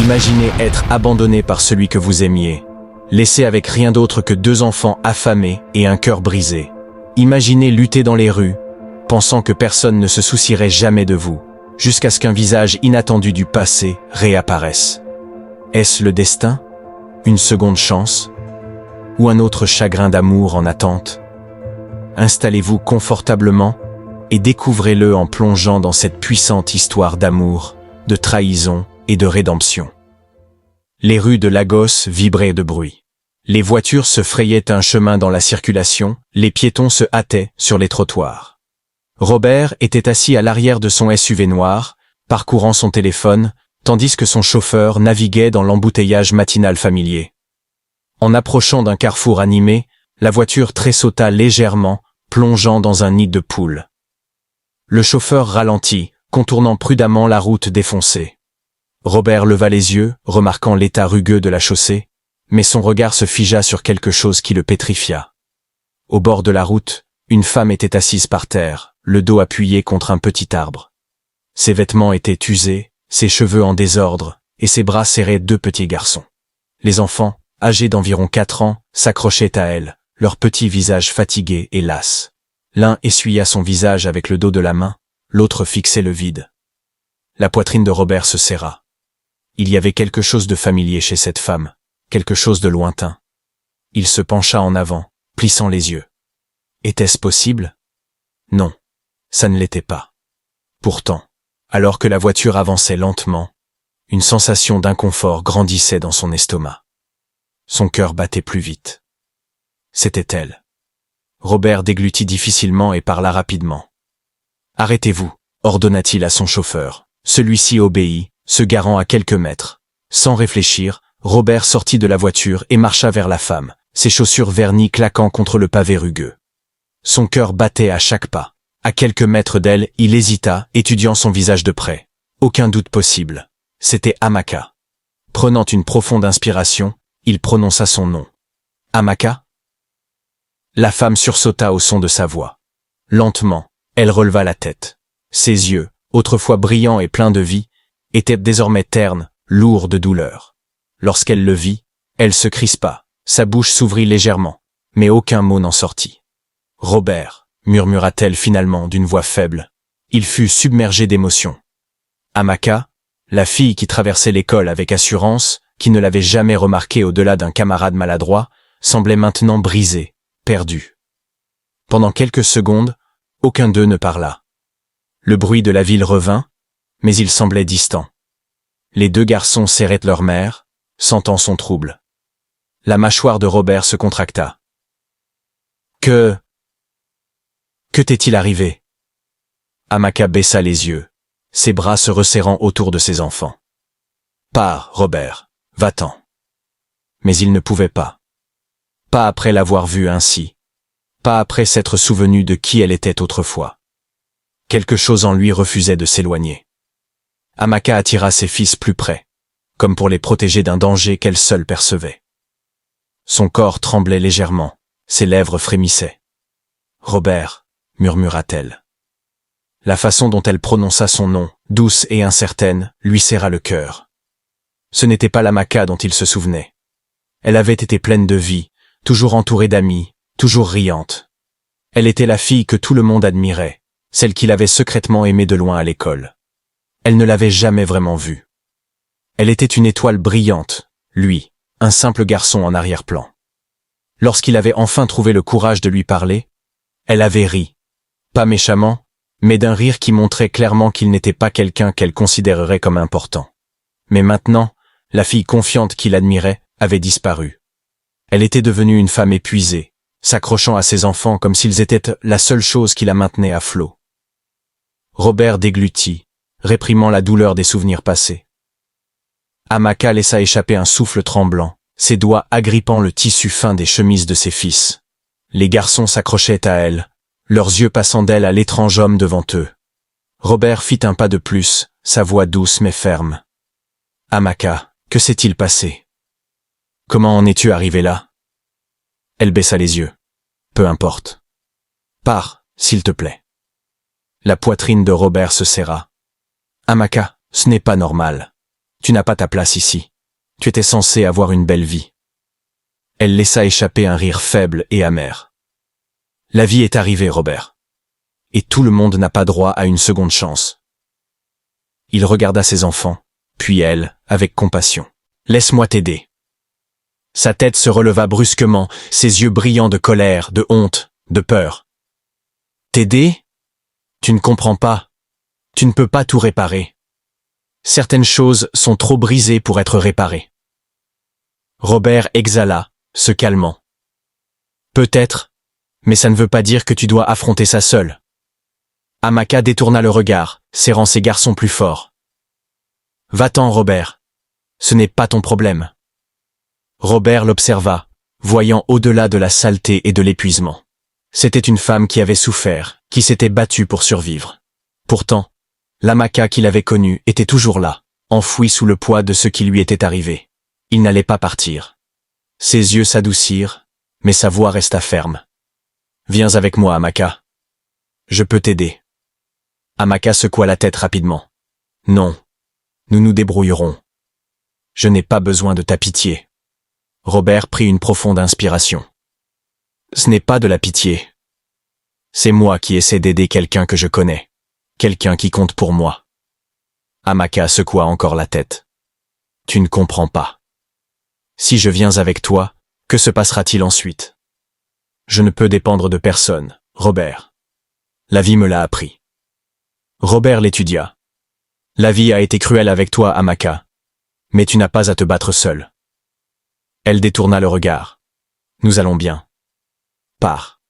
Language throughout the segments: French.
Imaginez être abandonné par celui que vous aimiez, laissé avec rien d'autre que 2 enfants affamés et un cœur brisé. Imaginez lutter dans les rues, pensant que personne ne se soucierait jamais de vous, jusqu'à ce qu'un visage inattendu du passé réapparaisse. Est-ce le destin? Une seconde chance? Ou un autre chagrin d'amour en attente? Installez-vous confortablement et découvrez-le en plongeant dans cette puissante histoire d'amour, de trahison et de rédemption. Les rues de Lagos vibraient de bruit. Les voitures se frayaient un chemin dans la circulation, les piétons se hâtaient sur les trottoirs. Robert était assis à l'arrière de son SUV noir, parcourant son téléphone, tandis que son chauffeur naviguait dans l'embouteillage matinal familier. En approchant d'un carrefour animé, la voiture tressauta légèrement, plongeant dans un nid de poules. Le chauffeur ralentit, contournant prudemment la route défoncée. Robert leva les yeux, remarquant l'état rugueux de la chaussée, mais son regard se figea sur quelque chose qui le pétrifia. Au bord de la route, une femme était assise par terre, le dos appuyé contre un petit arbre. Ses vêtements étaient usés, ses cheveux en désordre, et ses bras serraient 2 petits garçons. Les enfants, âgés d'environ 4 ans, s'accrochaient à elle, leurs petits visages fatigués et lasses. L'un essuya son visage avec le dos de la main, l'autre fixait le vide. La poitrine de Robert se serra. Il y avait quelque chose de familier chez cette femme, quelque chose de lointain. Il se pencha en avant, plissant les yeux. Était-ce possible? Non, ça ne l'était pas. Pourtant, alors que la voiture avançait lentement, une sensation d'inconfort grandissait dans son estomac. Son cœur battait plus vite. C'était elle. Robert déglutit difficilement et parla rapidement. « Arrêtez-vous » ordonna-t-il à son chauffeur. Celui-ci obéit, se garant à quelques mètres. Sans réfléchir, Robert sortit de la voiture et marcha vers la femme, ses chaussures vernies claquant contre le pavé rugueux. Son cœur battait à chaque pas. À quelques mètres d'elle, il hésita, étudiant son visage de près. Aucun doute possible. C'était Amaka. Prenant une profonde inspiration, il prononça son nom. « Amaka ?» La femme sursauta au son de sa voix. Lentement, elle releva la tête. Ses yeux, autrefois brillants et pleins de vie, étaient désormais ternes, lourds de douleur. Lorsqu'elle le vit, elle se crispa, sa bouche s'ouvrit légèrement, mais aucun mot n'en sortit. « Robert » murmura-t-elle finalement d'une voix faible. Il fut submergé d'émotion. Amaka, la fille qui traversait l'école avec assurance, qui ne l'avait jamais remarqué au-delà d'un camarade maladroit, semblait maintenant brisée, perdue. Pendant quelques secondes, aucun d'eux ne parla. Le bruit de la ville revint, mais il semblait distant. Les 2 garçons serraient leur mère, sentant son trouble. La mâchoire de Robert se contracta. Que t'est-il arrivé? Amaka baissa les yeux, ses bras se resserrant autour de ses enfants. Pars, Robert, va-t'en. Mais il ne pouvait pas. Pas après l'avoir vue ainsi. Pas après s'être souvenu de qui elle était autrefois. Quelque chose en lui refusait de s'éloigner. Amaka attira ses fils plus près, comme pour les protéger d'un danger qu'elle seule percevait. Son corps tremblait légèrement, ses lèvres frémissaient. « Robert » murmura-t-elle. La façon dont elle prononça son nom, douce et incertaine, lui serra le cœur. Ce n'était pas l'Amaka dont il se souvenait. Elle avait été pleine de vie, toujours entourée d'amis, toujours riante. Elle était la fille que tout le monde admirait, celle qu'il avait secrètement aimée de loin à l'école. Elle ne l'avait jamais vraiment vue. Elle était une étoile brillante, lui, un simple garçon en arrière-plan. Lorsqu'il avait enfin trouvé le courage de lui parler, elle avait ri. Pas méchamment, mais d'un rire qui montrait clairement qu'il n'était pas quelqu'un qu'elle considérerait comme important. Mais maintenant, la fille confiante qu'il admirait avait disparu. Elle était devenue une femme épuisée, s'accrochant à ses enfants comme s'ils étaient la seule chose qui la maintenait à flot. Robert déglutit, réprimant la douleur des souvenirs passés. Amaka laissa échapper un souffle tremblant, ses doigts agrippant le tissu fin des chemises de ses fils. Les garçons s'accrochaient à elle, leurs yeux passant d'elle à l'étrange homme devant eux. Robert fit un pas de plus, sa voix douce mais ferme. « Amaka, que s'est-il passé? Comment en es-tu arrivé là ?» Elle baissa les yeux. « Peu importe. Pars, s'il te plaît. » La poitrine de Robert se serra. « Amaka, ce n'est pas normal. Tu n'as pas ta place ici. Tu étais censé avoir une belle vie. Elle laissa échapper un rire faible et amer. La vie est arrivée, Robert. Et tout le monde n'a pas droit à une seconde chance. Il regarda ses enfants, puis elle, avec compassion. Laisse-moi t'aider. Sa tête se releva brusquement, ses yeux brillants de colère, de honte, de peur. T'aider? Tu ne comprends pas. Tu ne peux pas tout réparer. Certaines choses sont trop brisées pour être réparées. Robert exhala, se calmant. Peut-être, mais ça ne veut pas dire que tu dois affronter ça seul. Amaka détourna le regard, serrant ses garçons plus fort. Va-t'en, Robert. Ce n'est pas ton problème. Robert l'observa, voyant au-delà de la saleté et de l'épuisement. C'était une femme qui avait souffert, qui s'était battue pour survivre. Pourtant, l'Amaka qu'il avait connue était toujours là, enfouie sous le poids de ce qui lui était arrivé. Il n'allait pas partir. Ses yeux s'adoucirent, mais sa voix resta ferme. Viens avec moi, Amaka. Je peux t'aider. Amaka secoua la tête rapidement. Non. Nous nous débrouillerons. Je n'ai pas besoin de ta pitié. Robert prit une profonde inspiration. Ce n'est pas de la pitié. C'est moi qui essaie d'aider quelqu'un que je connais. Quelqu'un qui compte pour moi. Amaka secoua encore la tête. Tu ne comprends pas. Si je viens avec toi, que se passera-t-il ensuite? Je ne peux dépendre de personne, Robert. La vie me l'a appris. Robert l'étudia. La vie a été cruelle avec toi, Amaka. Mais tu n'as pas à te battre seul. Elle détourna le regard. Nous allons bien. Pars.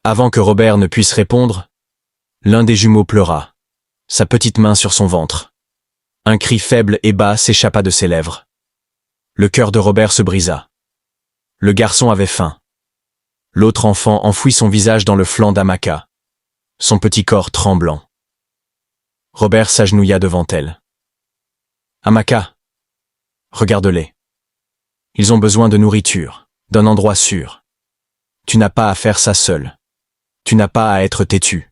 Avant que Robert ne puisse répondre, l'un des jumeaux pleura, sa petite main sur son ventre. Un cri faible et bas s'échappa de ses lèvres. Le cœur de Robert se brisa. Le garçon avait faim. L'autre enfant enfouit son visage dans le flanc d'Amaka, son petit corps tremblant. Robert s'agenouilla devant elle. Amaka, regarde-les. Ils ont besoin de nourriture, d'un endroit sûr. Tu n'as pas à faire ça seul. Tu n'as pas à être têtu.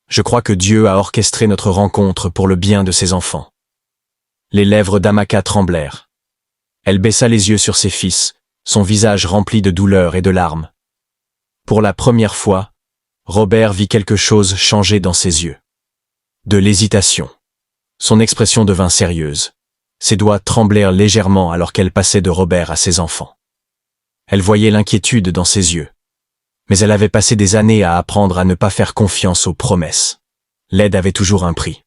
Je crois que Dieu a orchestré notre rencontre pour le bien de ses enfants. Les lèvres d'Amaka tremblèrent. Elle baissa les yeux sur ses fils, son visage rempli de douleur et de larmes. Pour la première fois, Robert vit quelque chose changer dans ses yeux. De l'hésitation. Son expression devint sérieuse. Ses doigts tremblèrent légèrement alors qu'elle passait de Robert à ses enfants. Elle voyait l'inquiétude dans ses yeux. Mais elle avait passé des années à apprendre à ne pas faire confiance aux promesses. L'aide avait toujours un prix.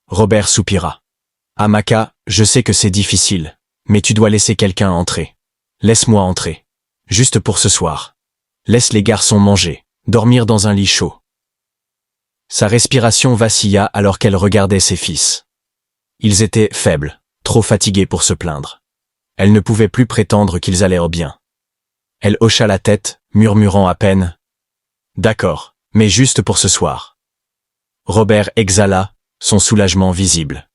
Robert soupira. Amaka, je sais que c'est difficile, mais tu dois laisser quelqu'un entrer. Laisse-moi entrer. Juste pour ce soir. Laisse les garçons manger, dormir dans un lit chaud. Sa respiration vacilla alors qu'elle regardait ses fils. Ils étaient faibles, trop fatigués pour se plaindre. Elle ne pouvait plus prétendre qu'ils allaient bien. Elle hocha la tête, murmurant à peine. D'accord, mais juste pour ce soir. Robert exhala, son soulagement visible.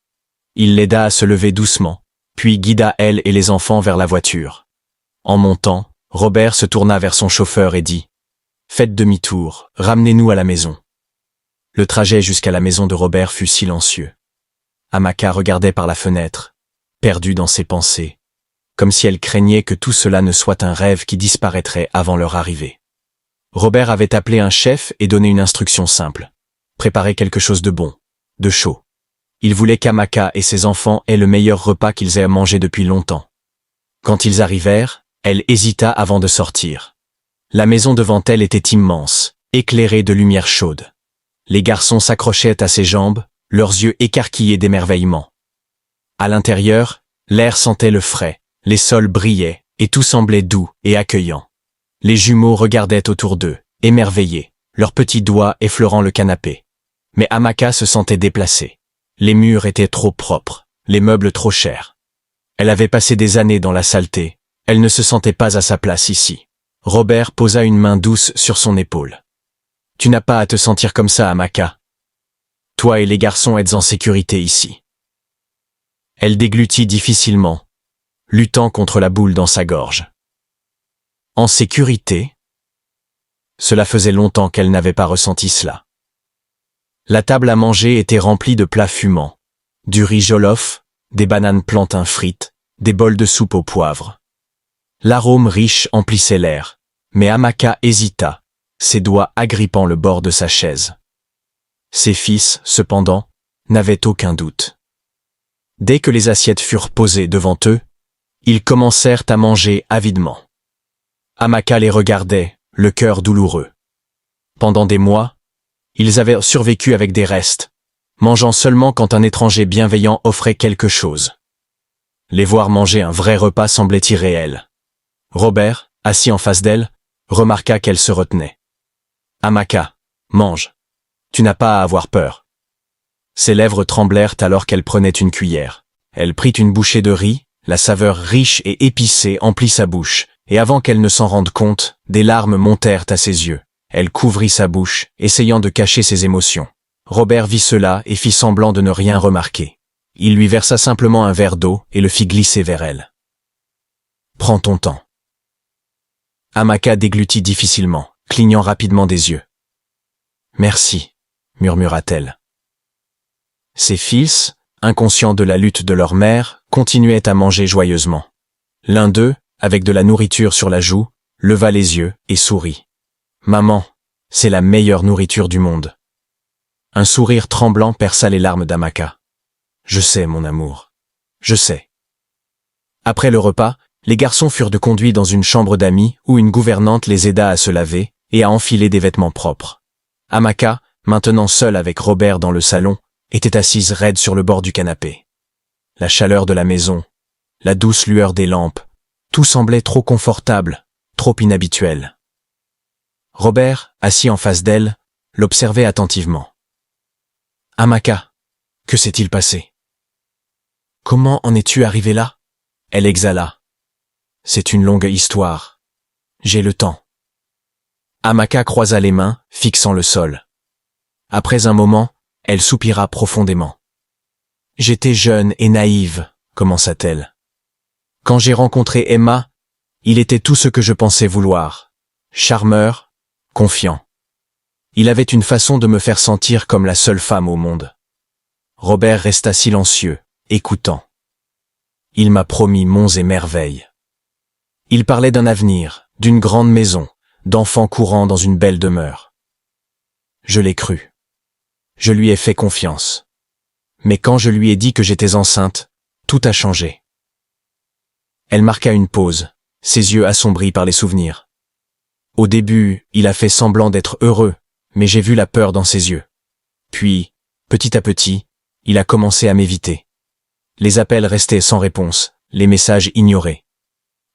Il l'aida à se lever doucement, puis guida elle et les enfants vers la voiture. En montant, Robert se tourna vers son chauffeur et dit « Faites demi-tour, ramenez-nous à la maison. » Le trajet jusqu'à la maison de Robert fut silencieux. Amaka regardait par la fenêtre, perdue dans ses pensées, comme si elle craignait que tout cela ne soit un rêve qui disparaîtrait avant leur arrivée. Robert avait appelé un chef et donné une instruction simple. Préparer quelque chose de bon, de chaud. Il voulait qu'Amaka et ses enfants aient le meilleur repas qu'ils aient mangé depuis longtemps. Quand ils arrivèrent, elle hésita avant de sortir. La maison devant elle était immense, éclairée de lumière chaude. Les garçons s'accrochaient à ses jambes, leurs yeux écarquillés d'émerveillement. À l'intérieur, l'air sentait le frais, les sols brillaient, et tout semblait doux et accueillant. Les jumeaux regardaient autour d'eux, émerveillés, leurs petits doigts effleurant le canapé. Mais Amaka se sentait déplacée. Les murs étaient trop propres, les meubles trop chers. Elle avait passé des années dans la saleté, elle ne se sentait pas à sa place ici. Robert posa une main douce sur son épaule. « Tu n'as pas à te sentir comme ça, Amaka. Toi et les garçons êtes en sécurité ici. » Elle déglutit difficilement, luttant contre la boule dans sa gorge. En sécurité? Cela faisait longtemps qu'elle n'avait pas ressenti cela. La table à manger était remplie de plats fumants, Du riz jollof, des bananes plantains frites, des bols de soupe au poivre. L'arôme riche emplissait l'air, mais Amaka hésita, ses doigts agrippant le bord de sa chaise. Ses fils, cependant, n'avaient aucun doute. Dès que les assiettes furent posées devant eux, ils commencèrent à manger avidement. Amaka les regardait, le cœur douloureux. Pendant des mois, ils avaient survécu avec des restes, mangeant seulement quand un étranger bienveillant offrait quelque chose. Les voir manger un vrai repas semblait irréel. Robert, assis en face d'elle, remarqua qu'elle se retenait. « Amaka, mange. Tu n'as pas à avoir peur. » Ses lèvres tremblèrent alors qu'elle prenait une cuillère. Elle prit une bouchée de riz, la saveur riche et épicée emplit sa bouche, et avant qu'elle ne s'en rende compte, des larmes montèrent à ses yeux. Elle couvrit sa bouche, essayant de cacher ses émotions. Robert vit cela et fit semblant de ne rien remarquer. Il lui versa simplement un verre d'eau et le fit glisser vers elle. « Prends ton temps. » Amaka déglutit difficilement, clignant rapidement des yeux. « Merci, » murmura-t-elle. Ses fils, inconscients de la lutte de leur mère, continuaient à manger joyeusement. L'un d'eux, avec de la nourriture sur la joue, leva les yeux et sourit. « Maman, c'est la meilleure nourriture du monde. » Un sourire tremblant perça les larmes d'Amaka. « Je sais, mon amour. Je sais. » Après le repas, les garçons furent conduits dans une chambre d'amis où une gouvernante les aida à se laver et à enfiler des vêtements propres. Amaka, maintenant seule avec Robert dans le salon, était assise raide sur le bord du canapé. La chaleur de la maison, la douce lueur des lampes, tout semblait trop confortable, trop inhabituel. Robert, assis en face d'elle, l'observait attentivement. « Amaka, que s'est-il passé? Comment en es-tu arrivée là ?» Elle exhala. « C'est une longue histoire. J'ai le temps. » Amaka croisa les mains, fixant le sol. Après un moment, elle soupira profondément. « J'étais jeune et naïve, » commença-t-elle. « Quand j'ai rencontré Emma, il était tout ce que je pensais vouloir. Charmeur, confiant. Il avait une façon de me faire sentir comme la seule femme au monde. » Robert resta silencieux, écoutant. Il m'a promis monts et merveilles. Il parlait d'un avenir, d'une grande maison, d'enfants courant dans une belle demeure. Je l'ai cru. Je lui ai fait confiance. Mais quand je lui ai dit que j'étais enceinte, tout a changé. Elle marqua une pause, ses yeux assombris par les souvenirs. Au début, il a fait semblant d'être heureux, mais j'ai vu la peur dans ses yeux. Puis, petit à petit, il a commencé à m'éviter. Les appels restaient sans réponse, les messages ignorés.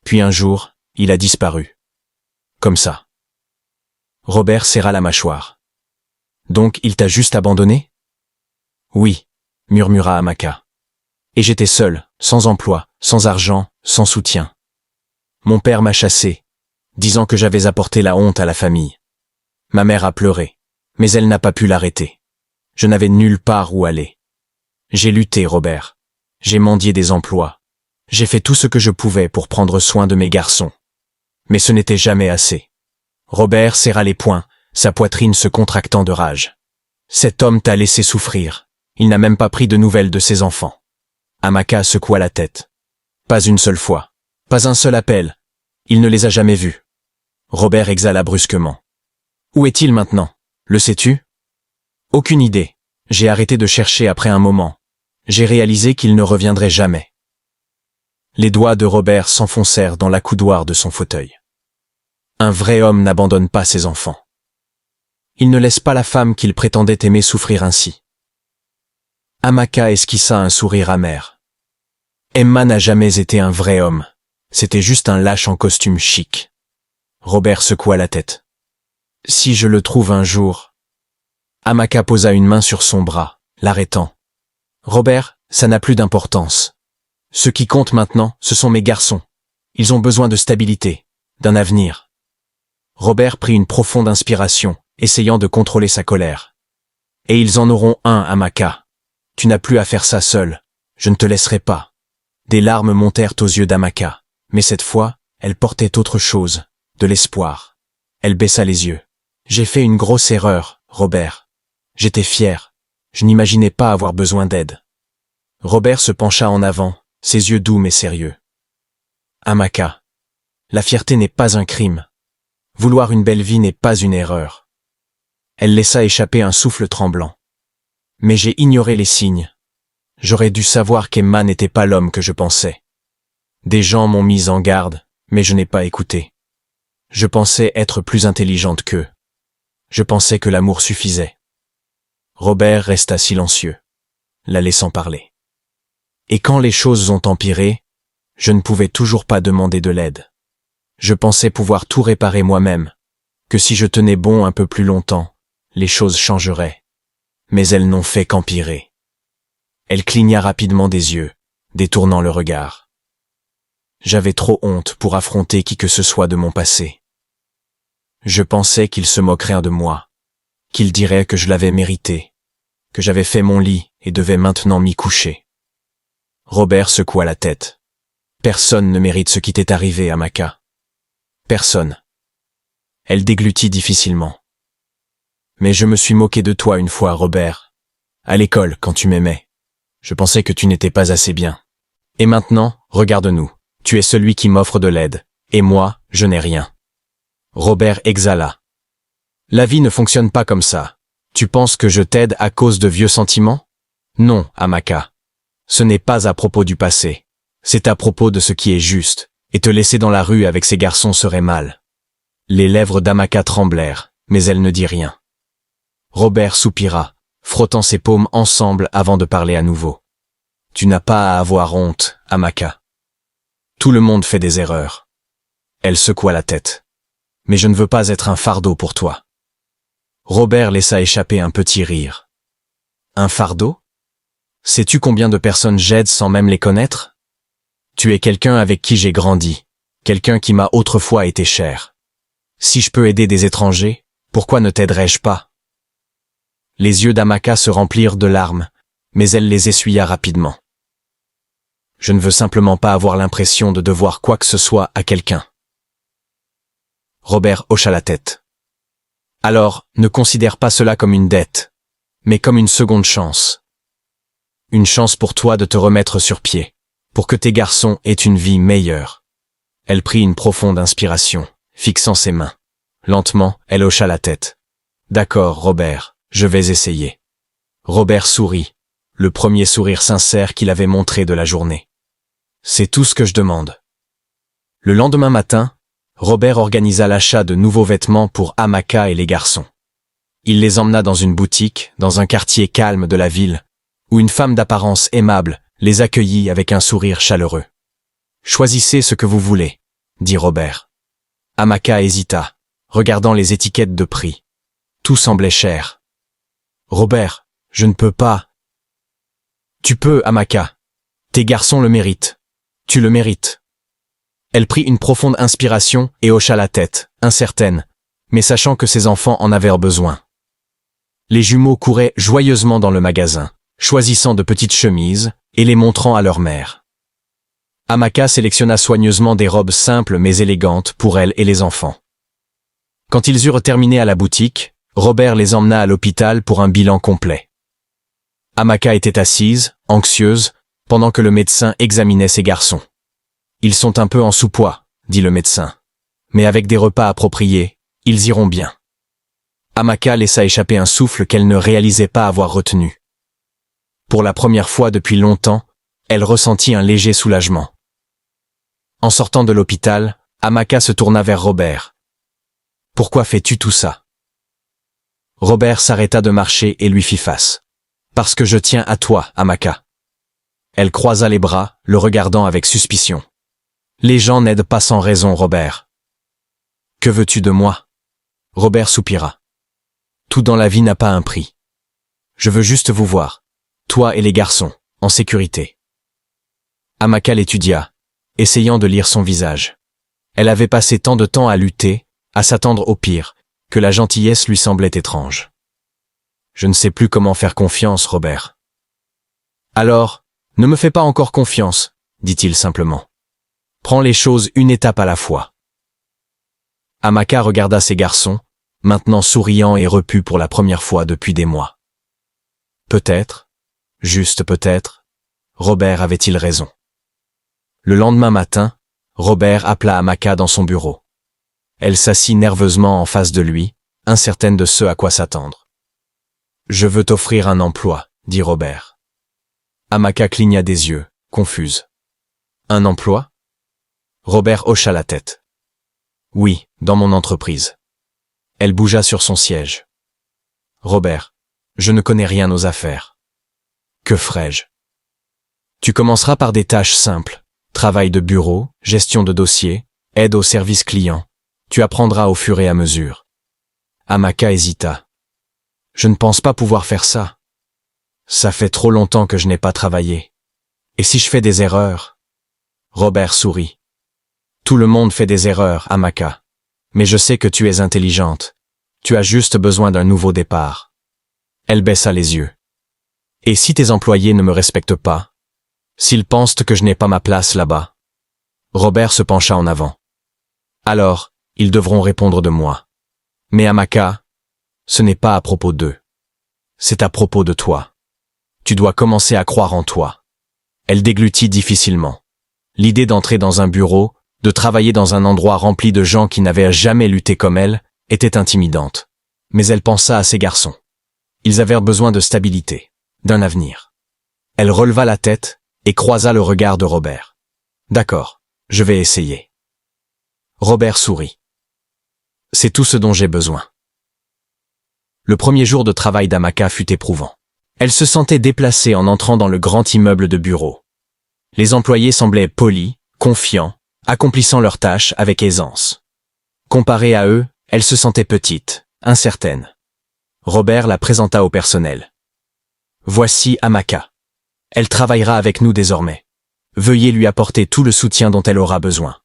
Puis un jour, il a disparu. Comme ça. Robert serra la mâchoire. Donc il t'a juste abandonné? Oui, murmura Amaka. Et j'étais seul, sans emploi, sans argent, sans soutien. Mon père m'a chassé, disant que j'avais apporté la honte à la famille. Ma mère a pleuré, mais elle n'a pas pu l'arrêter. Je n'avais nulle part où aller. J'ai lutté, Robert. J'ai mendié des emplois. J'ai fait tout ce que je pouvais pour prendre soin de mes garçons. Mais ce n'était jamais assez. Robert serra les poings, sa poitrine se contractant de rage. Cet homme t'a laissé souffrir. Il n'a même pas pris de nouvelles de ses enfants. Amaka secoua la tête. Pas une seule fois. Pas un seul appel. Il ne les a jamais vus. Robert exhala brusquement. Où est-il maintenant? Le sais-tu? Aucune idée. J'ai arrêté de chercher après un moment. J'ai réalisé qu'il ne reviendrait jamais. Les doigts de Robert s'enfoncèrent dans l'accoudoir de son fauteuil. Un vrai homme n'abandonne pas ses enfants. Il ne laisse pas la femme qu'il prétendait aimer souffrir ainsi. Amaka esquissa un sourire amer. Emma n'a jamais été un vrai homme. C'était juste un lâche en costume chic. Robert secoua la tête. Si je le trouve un jour... Amaka posa une main sur son bras, l'arrêtant. Robert, ça n'a plus d'importance. Ce qui compte maintenant, ce sont mes garçons. Ils ont besoin de stabilité, d'un avenir. Robert prit une profonde inspiration, essayant de contrôler sa colère. Et ils en auront un, Amaka. Tu n'as plus à faire ça seul. Je ne te laisserai pas. Des larmes montèrent aux yeux d'Amaka, mais cette fois, elle portait autre chose, de l'espoir. Elle baissa les yeux. J'ai fait une grosse erreur, Robert. J'étais fier. Je n'imaginais pas avoir besoin d'aide. Robert se pencha en avant, ses yeux doux mais sérieux. Amaka, la fierté n'est pas un crime. Vouloir une belle vie n'est pas une erreur. Elle laissa échapper un souffle tremblant. Mais j'ai ignoré les signes. J'aurais dû savoir qu'Emma n'était pas l'homme que je pensais. Des gens m'ont mise en garde, mais je n'ai pas écouté. Je pensais être plus intelligente qu'eux. Je pensais que l'amour suffisait. Robert resta silencieux, la laissant parler. Et quand les choses ont empiré, je ne pouvais toujours pas demander de l'aide. Je pensais pouvoir tout réparer moi-même, que si je tenais bon un peu plus longtemps, les choses changeraient. Mais elles n'ont fait qu'empirer. Elle cligna rapidement des yeux, détournant le regard. J'avais trop honte pour affronter qui que ce soit de mon passé. Je pensais qu'il se moquerait de moi, qu'il dirait que je l'avais mérité, que j'avais fait mon lit et devais maintenant m'y coucher. Robert secoua la tête. Personne ne mérite ce qui t'est arrivé, Amaka. Personne. Elle déglutit difficilement. Mais je me suis moqué de toi une fois, Robert. À l'école, quand tu m'aimais. Je pensais que tu n'étais pas assez bien. Et maintenant, regarde-nous. Tu es celui qui m'offre de l'aide. Et moi, je n'ai rien. Robert exhala. La vie ne fonctionne pas comme ça. Tu penses que je t'aide à cause de vieux sentiments? Non, Amaka. Ce n'est pas à propos du passé. C'est à propos de ce qui est juste. Et te laisser dans la rue avec ces garçons serait mal. Les lèvres d'Amaka tremblèrent, mais elle ne dit rien. Robert soupira, frottant ses paumes ensemble avant de parler à nouveau. Tu n'as pas à avoir honte, Amaka. Tout le monde fait des erreurs. Elle secoua la tête. Mais je ne veux pas être un fardeau pour toi. Robert laissa échapper un petit rire. Un fardeau? Sais-tu combien de personnes j'aide sans même les connaître? Tu es quelqu'un avec qui j'ai grandi, quelqu'un qui m'a autrefois été cher. Si je peux aider des étrangers, pourquoi ne t'aiderais-je pas? Les yeux d'Amaka se remplirent de larmes, mais elle les essuya rapidement. Je ne veux simplement pas avoir l'impression de devoir quoi que ce soit à quelqu'un. Robert hocha la tête. Alors, ne considère pas cela comme une dette, mais comme une seconde chance. Une chance pour toi de te remettre sur pied, pour que tes garçons aient une vie meilleure. Elle prit une profonde inspiration, fixant ses mains. Lentement, elle hocha la tête. D'accord, Robert, je vais essayer. Robert sourit, le premier sourire sincère qu'il avait montré de la journée. C'est tout ce que je demande. Le lendemain matin, Robert organisa l'achat de nouveaux vêtements pour Amaka et les garçons. Il les emmena dans une boutique, dans un quartier calme de la ville, où une femme d'apparence aimable les accueillit avec un sourire chaleureux. « Choisissez ce que vous voulez », dit Robert. Amaka hésita, regardant les étiquettes de prix. Tout semblait cher. « Robert, je ne peux pas. »« Tu peux, Amaka. Tes garçons le méritent. Tu le mérites. » Elle prit une profonde inspiration et hocha la tête, incertaine, mais sachant que ses enfants en avaient besoin. Les jumeaux couraient joyeusement dans le magasin, choisissant de petites chemises et les montrant à leur mère. Amaka sélectionna soigneusement des robes simples mais élégantes pour elle et les enfants. Quand ils eurent terminé à la boutique, Robert les emmena à l'hôpital pour un bilan complet. Amaka était assise, anxieuse, pendant que le médecin examinait ses garçons. « Ils sont un peu en sous-poids, » dit le médecin. « Mais avec des repas appropriés, ils iront bien. » Amaka laissa échapper un souffle qu'elle ne réalisait pas avoir retenu. Pour la première fois depuis longtemps, elle ressentit un léger soulagement. En sortant de l'hôpital, Amaka se tourna vers Robert. « Pourquoi fais-tu tout ça ?» Robert s'arrêta de marcher et lui fit face. « Parce que je tiens à toi, Amaka. » Elle croisa les bras, le regardant avec suspicion. « Les gens n'aident pas sans raison, Robert. »« Que veux-tu de moi ?» Robert soupira. « Tout dans la vie n'a pas un prix. Je veux juste vous voir, toi et les garçons, en sécurité. » Amaka l'étudia, essayant de lire son visage. Elle avait passé tant de temps à lutter, à s'attendre au pire, que la gentillesse lui semblait étrange. « Je ne sais plus comment faire confiance, Robert. »« Alors, ne me fais pas encore confiance, » dit-il simplement. « Prends les choses une étape à la fois. » Amaka regarda ses garçons, maintenant souriants et repus pour la première fois depuis des mois. Peut-être, juste peut-être, Robert avait-il raison? Le lendemain matin, Robert appela Amaka dans son bureau. Elle s'assit nerveusement en face de lui, incertaine de ce à quoi s'attendre. « Je veux t'offrir un emploi, » dit Robert. Amaka cligna des yeux, confuse. « Un emploi ?» Robert hocha la tête. « Oui, dans mon entreprise. » Elle bougea sur son siège. « Robert, je ne connais rien aux affaires. Que ferais-je? Tu commenceras par des tâches simples. Travail de bureau, gestion de dossiers, aide au service client. Tu apprendras au fur et à mesure. » Amaka hésita. « Je ne pense pas pouvoir faire ça. Ça fait trop longtemps que je n'ai pas travaillé. Et si je fais des erreurs? » Robert sourit. « Tout le monde fait des erreurs, Amaka. Mais je sais que tu es intelligente. Tu as juste besoin d'un nouveau départ. » Elle baissa les yeux. « Et si tes employés ne me respectent pas? S'ils pensent que je n'ai pas ma place là-bas? » Robert se pencha en avant. « Alors, ils devront répondre de moi. Mais Amaka, ce n'est pas à propos d'eux. C'est à propos de toi. Tu dois commencer à croire en toi. » Elle déglutit difficilement. L'idée d'entrer dans un bureau, de travailler dans un endroit rempli de gens qui n'avaient jamais lutté comme elle, était intimidante. Mais elle pensa à ses garçons. Ils avaient besoin de stabilité, d'un avenir. Elle releva la tête et croisa le regard de Robert. « D'accord, je vais essayer. » Robert sourit. « C'est tout ce dont j'ai besoin. » Le premier jour de travail d'Amaka fut éprouvant. Elle se sentait déplacée en entrant dans le grand immeuble de bureau. Les employés semblaient polis, confiants, accomplissant leurs tâches avec aisance. Comparée à eux, elle se sentait petite, incertaine. Robert la présenta au personnel. « Voici Amaka. Elle travaillera avec nous désormais. Veuillez lui apporter tout le soutien dont elle aura besoin. »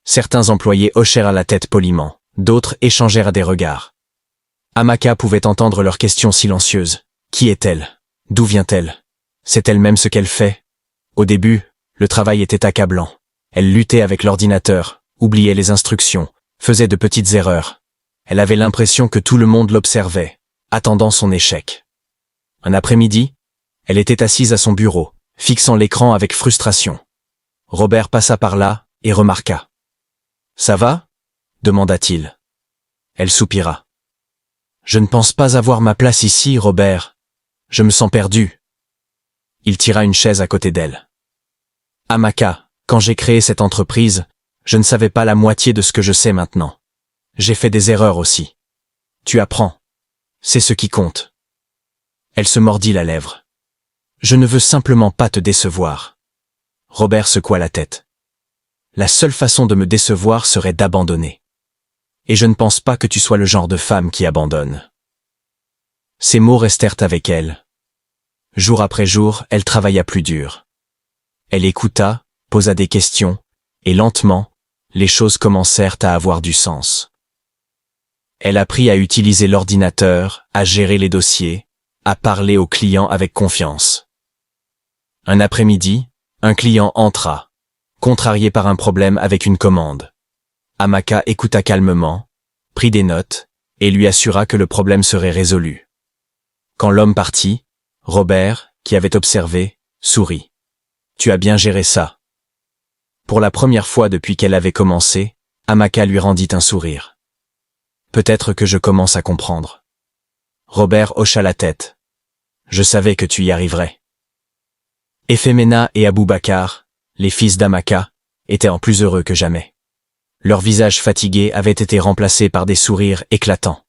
Certains employés hochèrent la tête poliment, d'autres échangèrent des regards. Amaka pouvait entendre leurs questions silencieuses. Qui est-elle? D'où vient-elle? C'est elle-même ce qu'elle fait? Au début, le travail était accablant. Elle luttait avec l'ordinateur, oubliait les instructions, faisait de petites erreurs. Elle avait l'impression que tout le monde l'observait, attendant son échec. Un après-midi, elle était assise à son bureau, fixant l'écran avec frustration. Robert passa par là et remarqua. « Ça va ?» demanda-t-il. Elle soupira. « Je ne pense pas avoir ma place ici, Robert. Je me sens perdu. » Il tira une chaise à côté d'elle. « Amaka, quand j'ai créé cette entreprise, je ne savais pas la moitié de ce que je sais maintenant. J'ai fait des erreurs aussi. Tu apprends. C'est ce qui compte. » Elle se mordit la lèvre. « Je ne veux simplement pas te décevoir. » Robert secoua la tête. « La seule façon de me décevoir serait d'abandonner. Et je ne pense pas que tu sois le genre de femme qui abandonne. » Ces mots restèrent avec elle. Jour après jour, elle travailla plus dur. Elle écouta, posa des questions, et lentement, les choses commencèrent à avoir du sens. Elle apprit à utiliser l'ordinateur, à gérer les dossiers, à parler aux clients avec confiance. Un après-midi, un client entra, contrarié par un problème avec une commande. Amaka écouta calmement, prit des notes, et lui assura que le problème serait résolu. Quand l'homme partit, Robert, qui avait observé, sourit. « Tu as bien géré ça. » Pour la première fois depuis qu'elle avait commencé, Amaka lui rendit un sourire. « Peut-être que je commence à comprendre. » Robert hocha la tête. « Je savais que tu y arriverais. » Efemena et Aboubakar, les fils d'Amaka, étaient en plus heureux que jamais. Leurs visages fatigués avaient été remplacés par des sourires éclatants.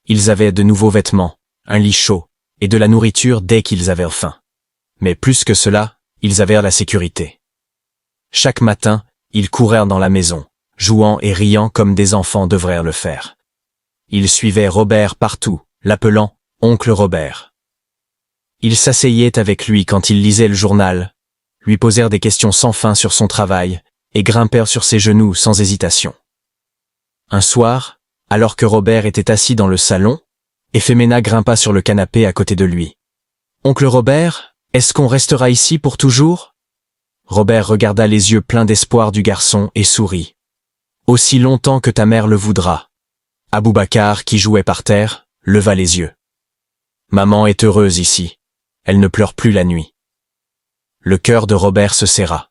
Ils avaient de nouveaux vêtements, un lit chaud, et de la nourriture dès qu'ils avaient faim. Mais plus que cela, ils avaient la sécurité. Chaque matin, ils coururent dans la maison, jouant et riant comme des enfants devraient le faire. Ils suivaient Robert partout, l'appelant « Oncle Robert ». Ils s'asseyaient avec lui quand il lisait le journal, lui posèrent des questions sans fin sur son travail et grimpèrent sur ses genoux sans hésitation. Un soir, alors que Robert était assis dans le salon, Efemena grimpa sur le canapé à côté de lui. « Oncle Robert, est-ce qu'on restera ici pour toujours ?» Robert regarda les yeux pleins d'espoir du garçon et sourit. « Aussi longtemps que ta mère le voudra. » Aboubakar, qui jouait par terre, leva les yeux. « Maman est heureuse ici. Elle ne pleure plus la nuit. » Le cœur de Robert se serra.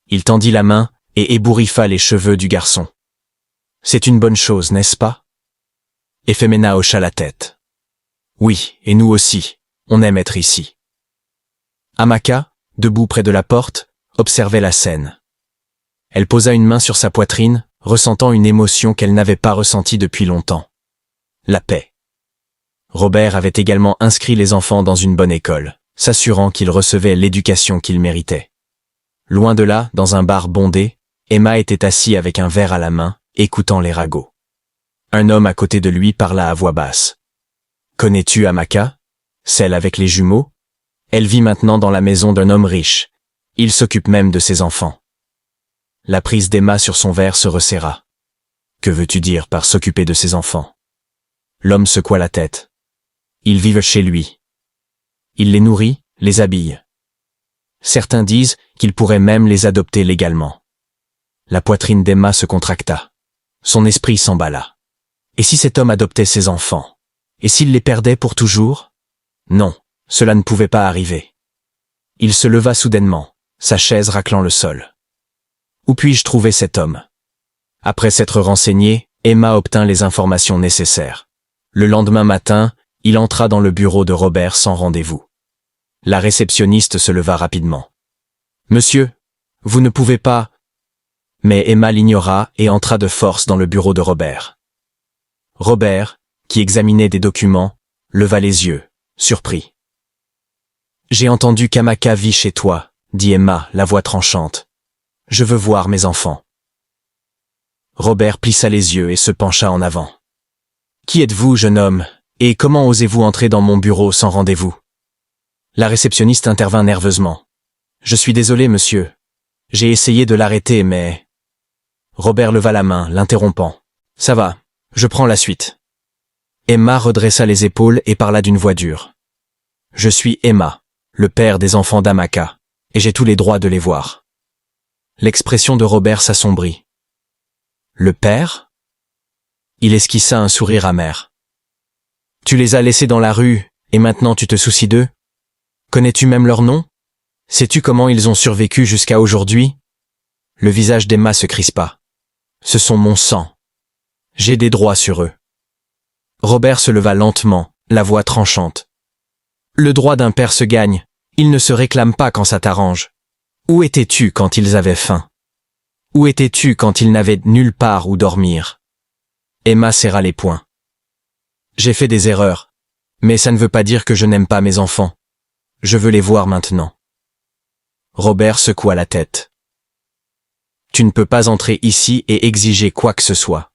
Il tendit la main et ébouriffa les cheveux du garçon. C'est une bonne chose, n'est-ce pas? Ephéména hocha la tête. Oui, et nous aussi, on aime être ici. Amaka, debout près de la porte, observait la scène. Elle posa une main sur sa poitrine, ressentant une émotion qu'elle n'avait pas ressentie depuis longtemps. La paix. Robert avait également inscrit les enfants dans une bonne école, s'assurant qu'ils recevaient l'éducation qu'ils méritaient. Loin de là, dans un bar bondé, Emma était assise avec un verre à la main, écoutant les ragots. Un homme à côté de lui parla à voix basse. « Connais-tu Amaka? Celle avec les jumeaux? Elle vit maintenant dans la maison d'un homme riche. Il s'occupe même de ses enfants. » La prise d'Emma sur son verre se resserra. « Que veux-tu dire par s'occuper de ses enfants ?» L'homme secoua la tête. « Ils vivent chez lui. Il les nourrit, les habille. Certains disent qu'il pourrait même les adopter légalement. » La poitrine d'Emma se contracta. Son esprit s'emballa. Et si cet homme adoptait ses enfants? Et s'il les perdait pour toujours? Non, cela ne pouvait pas arriver. Il se leva soudainement, sa chaise raclant le sol. Où puis-je trouver cet homme? Après s'être renseigné, Emma obtint les informations nécessaires. Le lendemain matin, il entra dans le bureau de Robert sans rendez-vous. La réceptionniste se leva rapidement. « Monsieur, vous ne pouvez pas… » Mais Emma l'ignora et entra de force dans le bureau de Robert. Robert, qui examinait des documents, leva les yeux, surpris. « J'ai entendu qu'Amaka vit chez toi, » dit Emma, la voix tranchante. « Je veux voir mes enfants. » Robert plissa les yeux et se pencha en avant. « Qui êtes-vous, jeune homme, et comment osez-vous entrer dans mon bureau sans rendez-vous » La réceptionniste intervint nerveusement. « Je suis désolé, monsieur. J'ai essayé de l'arrêter, mais… » Robert leva la main, l'interrompant. « Ça va, je prends la suite. » Emma redressa les épaules et parla d'une voix dure. « Je suis Emma, le père des enfants d'Amaka, et j'ai tous les droits de les voir. » L'expression de Robert s'assombrit. « Le père ?» Il esquissa un sourire amer. « Tu les as laissés dans la rue, et maintenant tu te soucies d'eux? Connais-tu même leur nom? Sais-tu comment ils ont survécu jusqu'à aujourd'hui ?» Le visage d'Emma se crispa. « Ce sont mon sang. J'ai des droits sur eux. » Robert se leva lentement, la voix tranchante. « Le droit d'un père se gagne, il ne se réclame pas quand ça t'arrange. Où étais-tu quand ils avaient faim? Où étais-tu quand ils n'avaient nulle part où dormir ?» Emma serra les poings. « J'ai fait des erreurs, mais ça ne veut pas dire que je n'aime pas mes enfants. Je veux les voir maintenant. » Robert secoua la tête. « Tu ne peux pas entrer ici et exiger quoi que ce soit.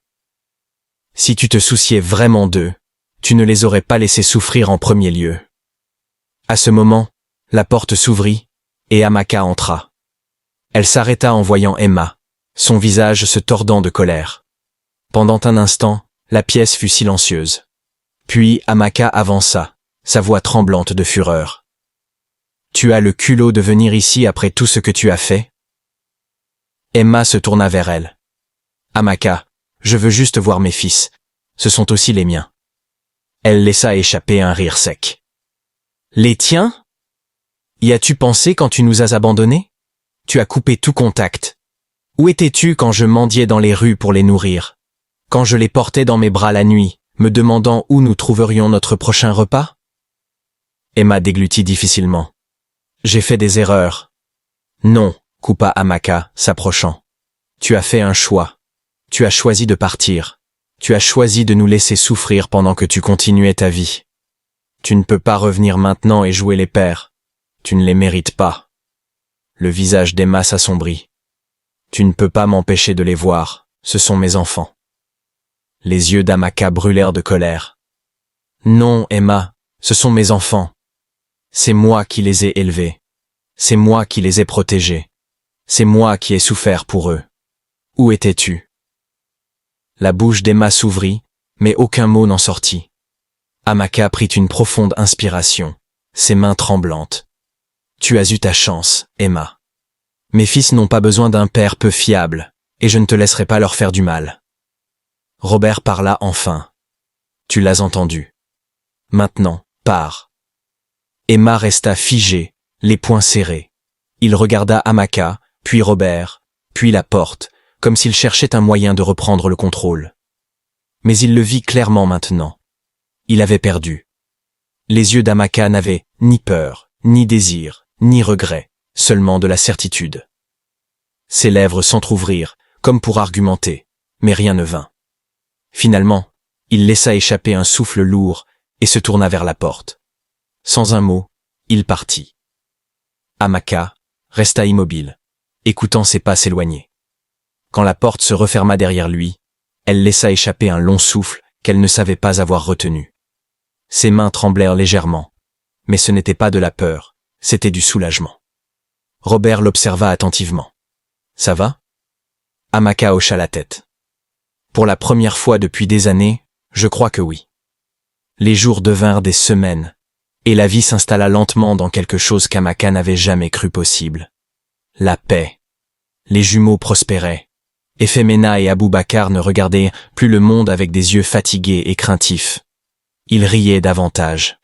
Si tu te souciais vraiment d'eux, tu ne les aurais pas laissés souffrir en premier lieu. » À ce moment, la porte s'ouvrit, et Amaka entra. Elle s'arrêta en voyant Emma, son visage se tordant de colère. Pendant un instant, la pièce fut silencieuse. Puis Amaka avança, sa voix tremblante de fureur. « Tu as le culot de venir ici après tout ce que tu as fait ?» Emma se tourna vers elle. « Amaka, je veux juste voir mes fils. Ce sont aussi les miens. » Elle laissa échapper un rire sec. « Les tiens? Y as-tu pensé quand tu nous as abandonnés? Tu as coupé tout contact. Où étais-tu quand je mendiais dans les rues pour les nourrir? Quand je les portais dans mes bras la nuit, me demandant où nous trouverions notre prochain repas? » Emma déglutit difficilement. « J'ai fait des erreurs. »« Non, » coupa Amaka, s'approchant. « Tu as fait un choix. Tu as choisi de partir. Tu as choisi de nous laisser souffrir pendant que tu continuais ta vie. Tu ne peux pas revenir maintenant et jouer les pères. Tu ne les mérites pas. » Le visage d'Emma s'assombrit. « Tu ne peux pas m'empêcher de les voir. Ce sont mes enfants. » Les yeux d'Amaka brûlèrent de colère. « Non, Emma, ce sont mes enfants. C'est moi qui les ai élevés. C'est moi qui les ai protégés. C'est moi qui ai souffert pour eux. Où étais-tu? » La bouche d'Emma s'ouvrit, mais aucun mot n'en sortit. Amaka prit une profonde inspiration, ses mains tremblantes. « Tu as eu ta chance, Emma. Mes fils n'ont pas besoin d'un père peu fiable, et je ne te laisserai pas leur faire du mal. » Robert parla enfin. « Tu l'as entendu. Maintenant, pars. » Emma resta figée, les poings serrés. Il regarda Amaka, puis Robert, puis la porte, comme s'il cherchait un moyen de reprendre le contrôle. Mais il le vit clairement maintenant. Il avait perdu. Les yeux d'Amaka n'avaient ni peur, ni désir, ni regret, seulement de la certitude. Ses lèvres s'entr'ouvrirent, comme pour argumenter, mais rien ne vint. Finalement, il laissa échapper un souffle lourd et se tourna vers la porte. Sans un mot, il partit. Amaka resta immobile, écoutant ses pas s'éloigner. Quand la porte se referma derrière lui, elle laissa échapper un long souffle qu'elle ne savait pas avoir retenu. Ses mains tremblèrent légèrement, mais ce n'était pas de la peur, c'était du soulagement. Robert l'observa attentivement. « Ça va ?» Amaka hocha la tête. « Pour la première fois depuis des années, je crois que oui. » Les jours devinrent des semaines, et la vie s'installa lentement dans quelque chose qu'Amaka n'avait jamais cru possible. La paix. Les jumeaux prospéraient. Et Femena et Aboubakar ne regardaient plus le monde avec des yeux fatigués et craintifs. Ils riaient davantage.